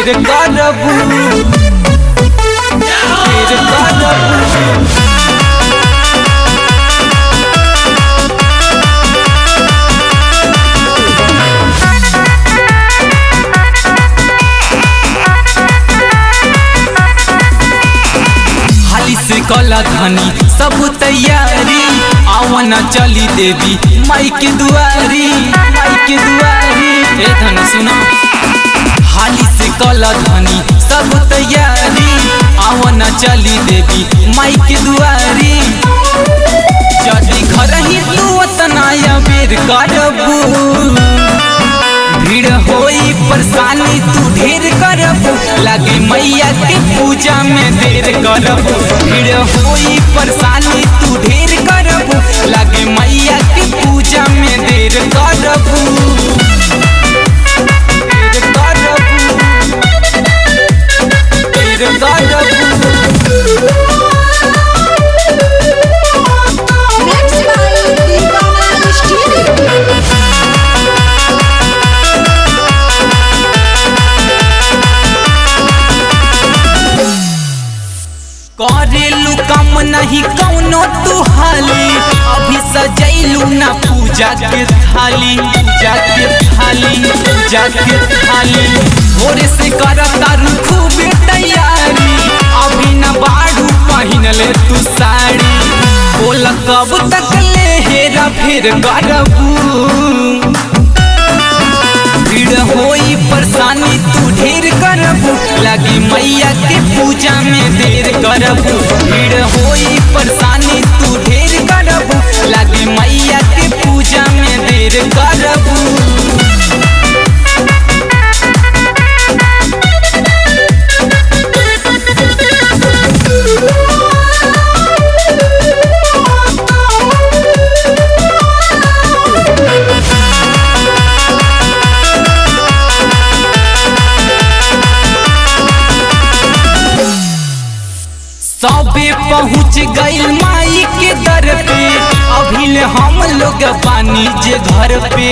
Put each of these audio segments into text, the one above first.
ढेर करबू ढेर करबू। कला धनी सब तैयारी आवन चली देवी माई के दुआरी माई के दुआरी। ए धन सुनो हाली से कला धनी सब तैयारी आवन चली देवी माई के दुआरी। जदी घर ही तू तनाया बेर करबू भीड़ होई परेशानी तू ढेर करबू लागे मैया के पूजा में देर करबू। भीड़ होई परेशानी तू ढेर करबू लागे मैया के पूजा में देर करबू देर करबू देर करबू। करेलू कम नहीं कौनो तू हाली अभी सजैलू ना पूजा के थाली पूजा के थाली पूजा के थाली। भोरे से करतारू खूबे तैयारी अभी न बाड़ू पहन ले तू साड़ी। बोल कब तक ले हेरा फेर करबू भीड़ होई परेशानी तू ढेर करबू लागी मैया के पूजा में देर करबू। भीड़ होई परेशानी तू ढेर करबू लागी मैया के पूजा में देर करबू। सबे पहुँच गइल माई के दर पे अभी हम लोग पानी जे घर पे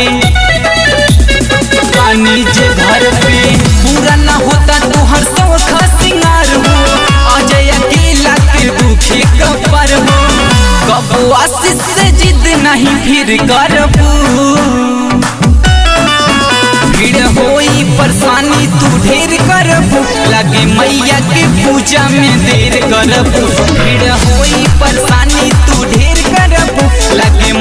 पानी जे घर पे। पूरा न होता तुहर शौख सिंगार हो अजय अकेला के दुखे कपर हो। कबो आशीष से जिद नहीं फिर करबू भीड़ होई परेशानी तू ढेर करबू लागे मैया के पूजा में देर करबू। भीड़ होई परेशानी तू ढेर करबू लागे